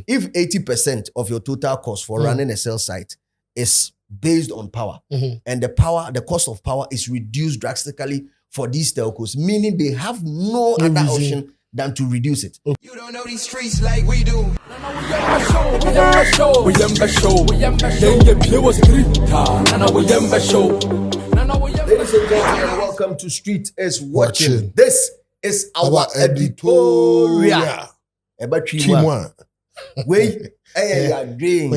if 80% of your total cost for running a cell site is based on power, and the cost of power is reduced drastically for these telcos, meaning they have no other option than to reduce it. You don't know these streets like we do. Ladies and gentlemen, welcome to Street is Watching. This is our editorial. Chimwa. We are doing.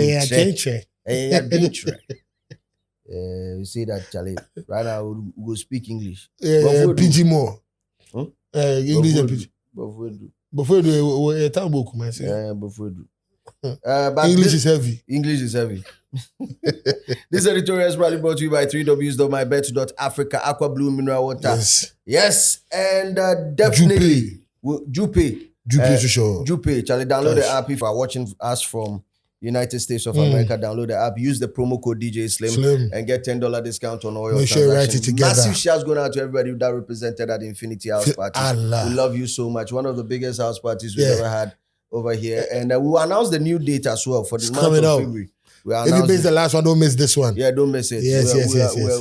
You see that, Charlie? Right now, we'll speak English. PG more. English and PG. Before English is heavy. English is heavy. This editorial is probably brought to you by 3ws.mybet.africa, Aqua Blue Mineral Water. Yes. And definitely, Jupe. Jupe. Charlie, download the app if you are watching us from United States of America. Download the app. Use the promo code DJ Slim and get $10 discount on all your transactions. Make sure you write it together. Massive shouts going out to everybody that represented at the Infinity House Party. We love you so much. One of the biggest house parties we've ever had over here. And we will announce the new date as well for the month of February. If you miss the last one, don't miss this one. Yeah, don't miss it. Yes.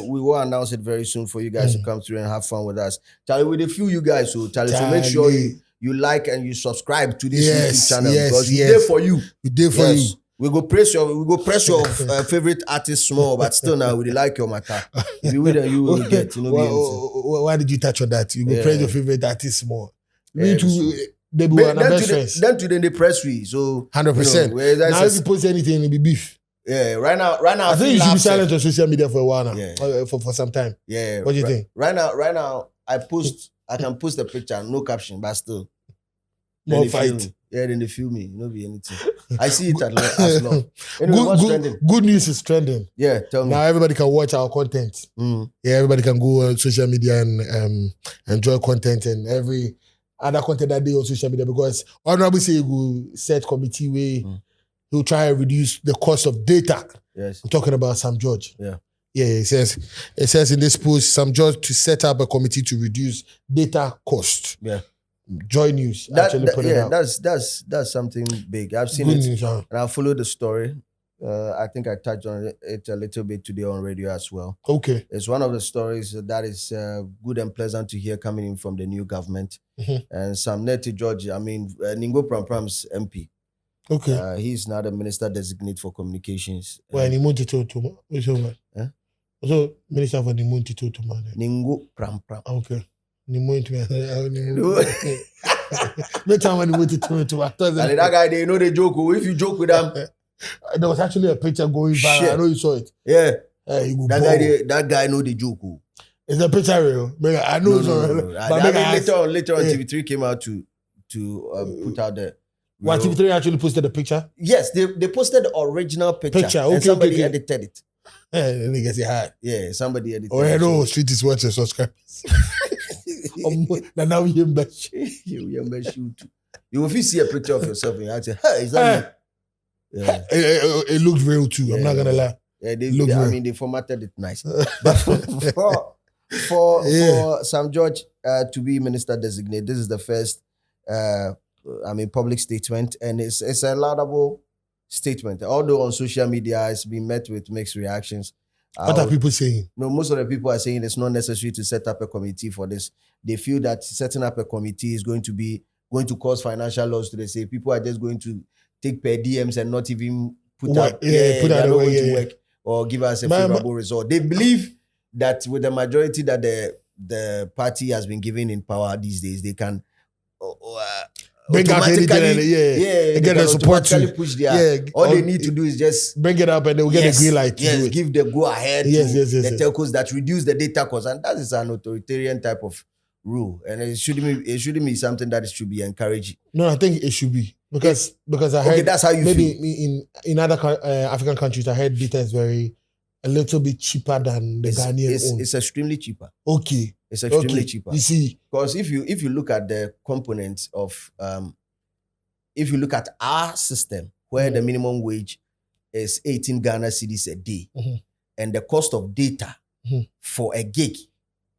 We will announce it very soon for you guys to come through and have fun with us. Charlie, with a few you guys, so make sure you like and you subscribe to this YouTube channel because we're there for you. We're there for you. We go press your favorite artist small, but still now we like your matter. If you will, you will get. Why did you touch on that? You go press your favorite artist small. Me too. They be one of our best friends. Then today they press we. So 100%. Now if you post anything, it'll be beef. Yeah, right now. I think you should be silent on social media for a while now. Yeah. For some time. Yeah. What do you think? Right now, I can post a picture, no caption, but still. More fight. Then they feel me. No be anything. I see it as long. Anyway, what's trending? Good news is trending. Yeah, tell me. Now everybody can watch our content. Yeah, everybody can go on social media and enjoy content and every other content that they on social media because honorable say will set committee where he'll try and reduce the cost of data. Yes. I'm talking about Sam George. Yeah, it says in this post, Sam George to set up a committee to reduce data cost. Yeah. Joy News actually put it out. That's something big. I've seen Good it news, and I followed the story. I think I touched on it a little bit today on radio as well. Okay. It's one of the stories that is good and pleasant to hear coming in from the new government. And Sam Neti George, Ningo Prampram's MP. Okay. He's now the minister designate for communications. Well, Nimunti Totuma. So, Minister for Nimunti Totuma. Ningo Prampram. Okay. Nimunti. No time when Nimunti Totuma. That guy, they know the joke. If you joke with them. There was actually a picture going viral. Shit. I know you saw it. Yeah. That guy know the joke. Is the picture real? I know it's not real. But later on, TV3 came out to put out the. What TV3 actually posted the picture? Yes, they posted the original picture. And somebody edited it. Niggas say hi. Yeah, somebody edited it. Oh, I know. Street is watching subscribers. Now we you will see a picture of yourself and you say, hey, is that me? Yeah. It looked real too. I'm not gonna lie. Yeah, they formatted it nice. But for Sam George to be minister designate, this is the first public statement, and it's a laudable statement. Although on social media it's been met with mixed reactions. What are people saying? No, most of the people are saying it's not necessary to set up a committee for this. They feel that setting up a committee is going to cause financial loss to the state. People are just going to take per DMs and not even put out to work or give us a favorable result. They believe that with the majority that the party has been given in power these days, they can bring out anything they get the support to push their all they need to do is just bring it up and they will get a green light. Yes, give the go ahead to the telcos that reduce the data cost, and that is an authoritarian type of rule, and it shouldn't be something that should be encouraged. No, I think it should be because I heard that's how you maybe feel. in other African countries I heard data is a little bit cheaper than the Ghanaian own. It's extremely cheaper. Okay. It's extremely cheaper. You see, because if you look at the components of if you look at our system where the minimum wage is 18 Ghana cedis a day, and the cost of data for a gig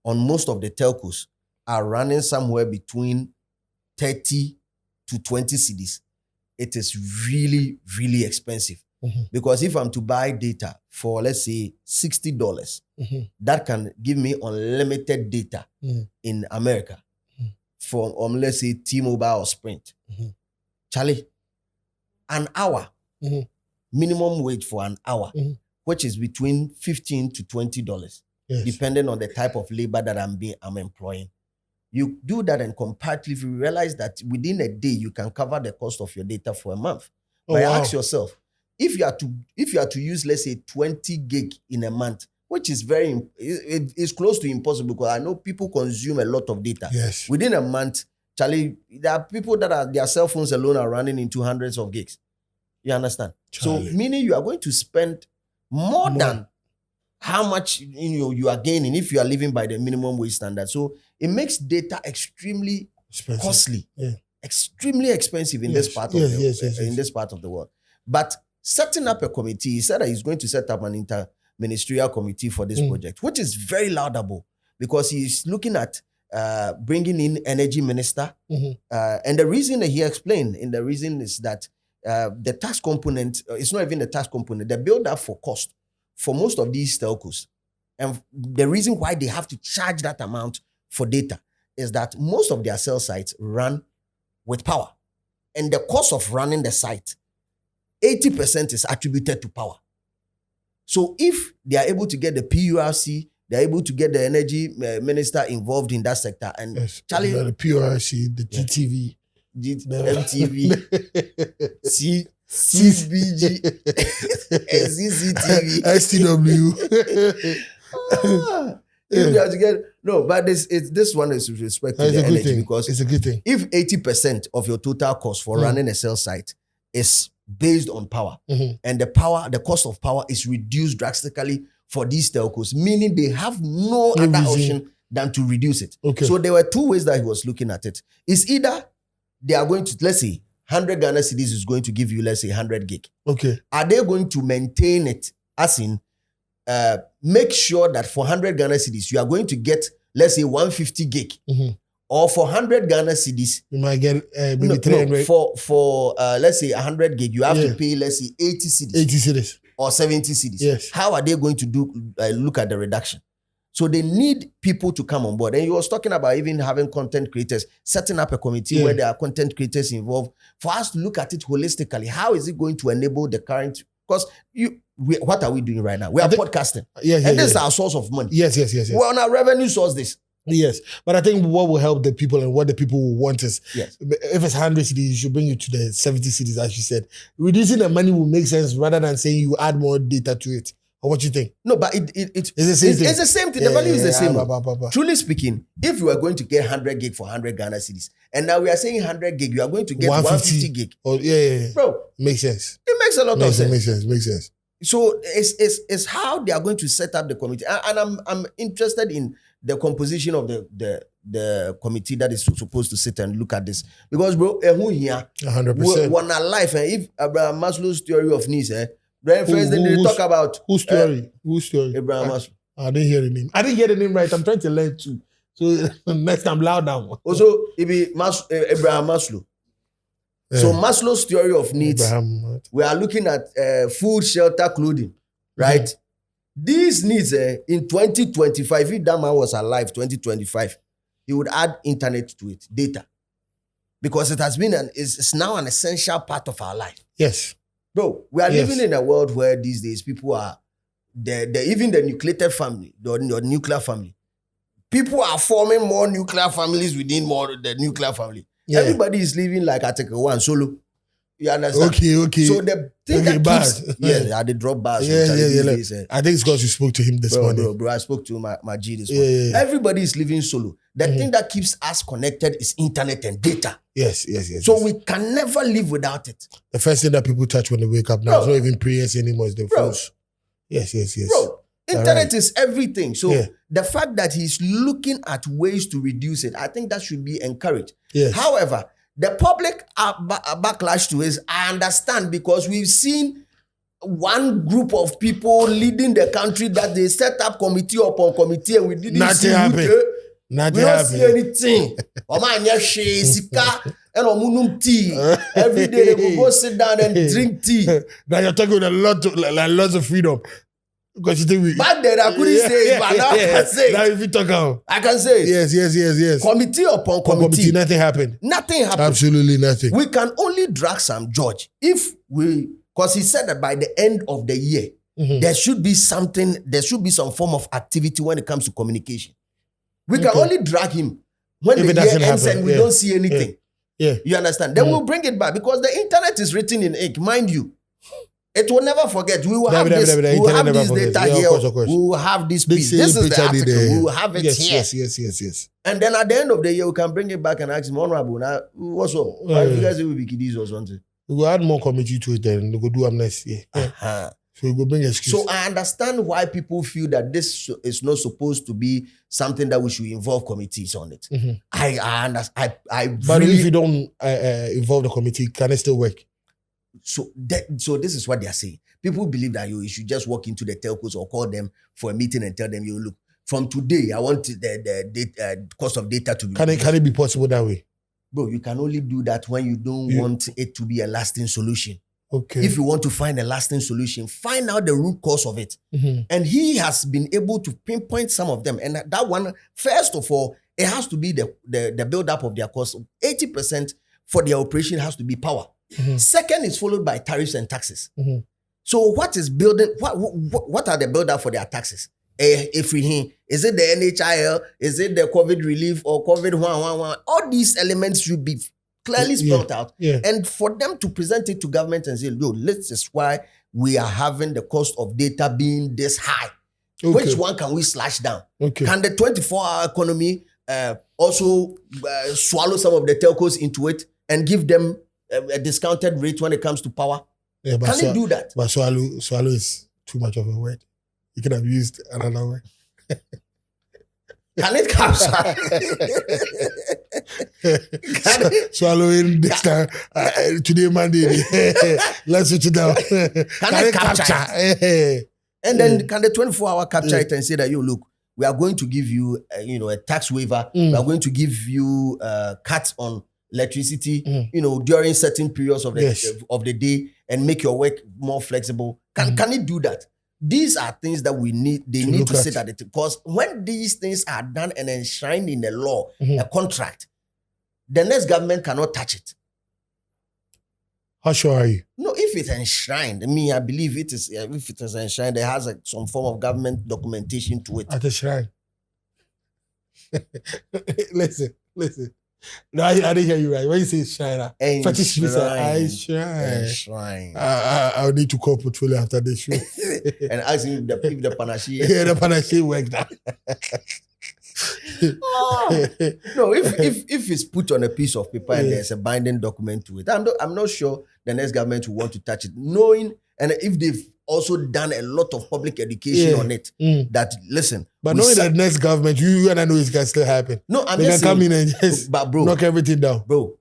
on most of the telcos are running somewhere between 30 to 20 cedis. it is really, really expensive. Because if I'm to buy data for, let's say, $60, that can give me unlimited data in America from, let's say, T-Mobile or Sprint. Charlie, an hour, minimum wage for an hour, which is between $15 to $20, depending on the type of labor that I'm employing. You do that and comparatively realize that within a day, you can cover the cost of your data for a month. But ask yourself, if you are to use, let's say, 20 gig in a month, which is it's close to impossible because I know people consume a lot of data. Yes. Within a month, Charlie, there are people that their cell phones alone are running into hundreds of gigs. You understand? Charlie. So meaning you are going to spend more than how much you are gaining if you are living by the minimum wage standard. So it makes data extremely costly, extremely expensive in this part of this part of the world. But setting up a committee, he said that he's going to set up an inter-ministerial committee for this project, which is very laudable because he's looking at bringing in energy minister. And the reason that he explained, the reason is that the tax component, it's not even the tax component, the build-up for cost for most of these telcos. And the reason why they have to charge that amount for data is that most of their cell sites run with power. And the cost of running the site, 80% is attributed to power. So if they are able to get the PURC, they're able to get the energy minister involved in that sector. And Charlie, the PURC, the GTV, MTV, CBG, CCTV, STW. If you have to get but this one is with respect to the energy because it's a good thing. If 80% of your total cost for running a cell site is based on power, and the cost of power is reduced drastically for these telcos, meaning they have no other option than to reduce it. So there were two ways that he was looking at it. It's either they are going to, let's say, 100 Ghana cedis is going to give you, let's say, 100 gig. Are they going to maintain it as in make sure that for 100 Ghana cedis, you are going to get, let's say, 150 gig. Or for 100 Ghana cedis, you might get maybe 300. For let's say 100 gig, you have to pay, let's say, 80 cedis. 80 cedis. Or 70 cedis. Yes. How are they going to look at the reduction? So they need people to come on board. And he was talking about even having content creators, setting up a committee where there are content creators involved for us to look at it holistically. How is it going to enable the current? Because what are we doing right now? We are podcasting. And this is our source of money. Yes. We're on our revenue source this. Yes. But I think what will help the people and what the people will want is, if it's 100 cities, you should bring it to the 70 cities, as you said. Reducing the money will make sense rather than saying you add more data to it. Or what you think? No, but it's the same thing. It's the same thing. The value is the same. Truly speaking, if you are going to get 100 gig for 100 Ghana cedis, and now we are saying 100 gig, you are going to get 150 gig. Oh, bro, makes sense. It makes a lot of sense. Makes sense. So it's how they are going to set up the committee, and I'm interested in the composition of the committee that is supposed to sit and look at this, because bro, who here 100% one alive, if Abraham Maslow's theory of needs, then first they talk about whose story? Whose story? Abraham Maslow. I didn't hear the name. I didn't get the name right. I'm trying to learn too. So next time, loud down. Also, it be Abraham Maslow. So Maslow's theory of needs, we are looking at food, shelter, clothing, right? These needs in 2025, if that man was alive, 2025, he would add internet to it, data, because it has been it's now an essential part of our life. Yes. Bro, we are living in a world where these days people are, even the nucleated family, the nuclear family, people are forming more nuclear families within the nuclear family. Yeah. Everybody is living like Article 1 solo. You understand? Okay. So the thing that keeps, they drop bars. Yeah. I think it's because you spoke to him this morning. Bro, I spoke to my G this morning. Everybody is living solo. The thing that keeps us connected is internet and data. Yes. So we can never live without it. The first thing that people touch when they wake up now is not even prayers anymore, it's their phones. Yes. Bro, internet is everything. So the fact that he's looking at ways to reduce it, I think that should be encouraged. Yes. However, the public backlash to is, I understand, because we've seen one group of people leading the country that they set up committee upon committee and we didn't see happen. We don't see anything. and omunum tea. Every day they will go sit down and drink tea. Now you're talking with lots of freedom. Because you think we... Back then I couldn't say it, but now I can say Now it. if you talk out... I can say it. Yes. Committee upon committee. Nothing happened. Nothing happened. Absolutely nothing. We can only drag Sam George if we... Because he said that by the end of the year, there should be some form of activity when it comes to communication. We can only drag him when the year ends and we don't see anything. Yeah. You understand? Then we'll bring it back because the internet is written in ink, mind you. It will never forget. We will have this data here. Of course. We will have this piece. This is the article. We will have it here. Yes. And then at the end of the year, we can bring it back and ask him, Honorable, now, what's up? You guys will be kiddies or something. We will add more committee to it then. We will do amnesty. So we will bring excuse. So I understand why people feel that this is not supposed to be something that we should involve committees on it. I understand. But if you don't involve the committee, can it still work? So this is what they are saying. People believe that you should just walk into the telcos or call them for a meeting and tell them, look, from today, I want the cost of data to be... Can it be possible that way? Bro, you can only do that when you don't want it to be a lasting solution. Okay. If you want to find a lasting solution, find out the root cause of it. And he has been able to pinpoint some of them. And that one, first of all, it has to be the build-up of their cost. 80% for their operation has to be power. Second is followed by tariffs and taxes. So what is building? What are the build-up for their taxes? Is it the NHIL? Is it the COVID relief or COVID 111? All these elements should be clearly spelled out. And for them to present it to government and say, this is why we are having the cost of data being this high. Which one can we slash down? Can the 24-hour economy also swallow some of the telcos into it and give them a discounted rate when it comes to power? Can it do that? But swallow is too much of a word. You could have used another word. Can it capture? Swallowing this time. Today, Monday. Let's switch it down. Can it capture? And then can the 24-hour capture it and say that, look, we are going to give you, a tax waiver. We are going to give you cuts on electricity, during certain periods of the day and make your work more flexible. Can it do that? These are things that we need. They need to sit at it because when these things are done and enshrined in the law, a contract, the next government cannot touch it. How sure are you? No, if it's enshrined, I believe it is. If it is enshrined, there has some form of government documentation to it. At the shrine. Listen. No, I didn't hear you right. When you say shrine, shrine. I'll need to call portfolio after this show. And ask him if the panache. The panache worked out. No, if it's put on a piece of paper and there's a binding document to it, I'm not sure the next government will want to touch it. Knowing, and if they've also done a lot of public education on it, that listen. But knowing that next government, you and I know it can still happen. No, they can come in and just knock everything down. Bro,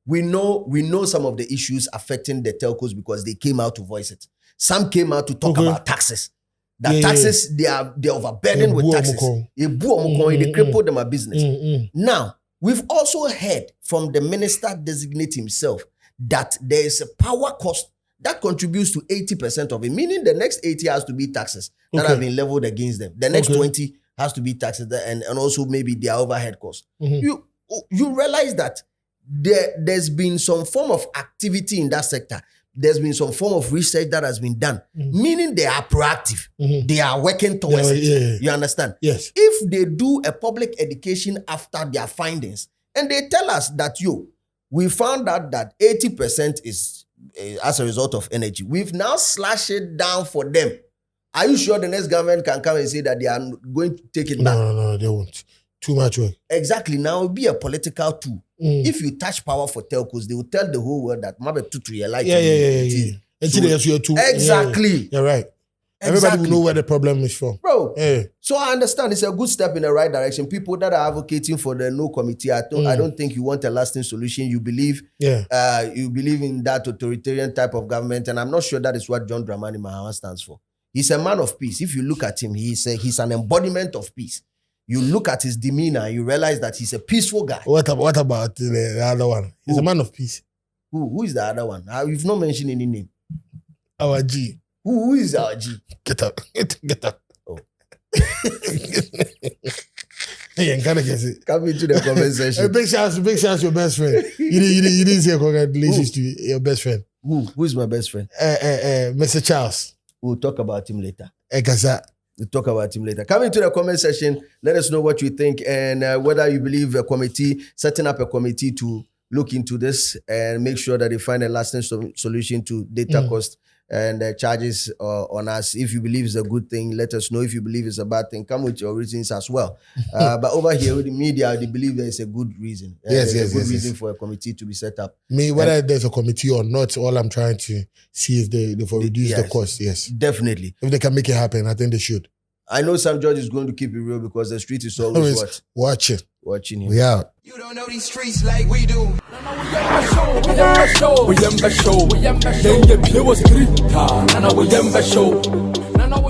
we know some of the issues affecting the telcos because they came out to voice it. Some came out to talk about taxes. Taxes, they're overburdened with taxes. They cripple them a business. Now, we've also heard from the minister designate himself that there is a power cost that contributes to 80% of it, meaning the next 80 has to be taxes that have been leveled against them. The next 20 has to be taxes and also maybe their overhead costs. You realize that there's been some form of activity in that sector. There's been some form of research that has been done, meaning they are proactive. They are working towards it. You understand? Yes. If they do a public education after their findings and they tell us that, we found out that 80% is as a result of energy. We've now slashed it down for them. Are you sure the next government can come and say that they are going to take it back? No, they won't. Too much work. Exactly. Now it'll be a political tool. If you touch power for telcos, they will tell the whole world that Mabe Tutu you like. Exactly. You're right. Everybody will know where the problem is from. Bro. So I understand it's a good step in the right direction. People that are advocating for the no committee, I don't think you want a lasting solution. You believe in that authoritarian type of government, and I'm not sure that is what John Dramani Mahama stands for. He's a man of peace. If you look at him, he's an embodiment of peace. you look at his demeanor and you realize that he's a peaceful guy. What about the other one? He's a man of peace. Who is the other one? You've not mentioned any name. Our G. Who is our G? Get up. Get up. Oh. Hey, can I guess it? Come into the comment section. Big chance, your best friend. You didn't say congratulations to your best friend. Who is my best friend? Mr. Charles. We'll talk about him later. We'll talk about him later. Come into the comment section. Let us know what you think and whether you believe setting up a committee to look into this and make sure that they find a lasting solution to data cost and charges on us. If you believe it's a good thing, let us know. If you believe it's a bad thing, come with your reasons as well. But over here with the media, they believe there is a good reason. Yes, there's a good reason for a committee to be set up. Whether there's a committee or not, all I'm trying to see is they reduce the cost. Yes, definitely. If they can make it happen, I think they should. I know Sam George is going to keep it real because the street is always watching him. We out. You don't know these streets like we do. We show.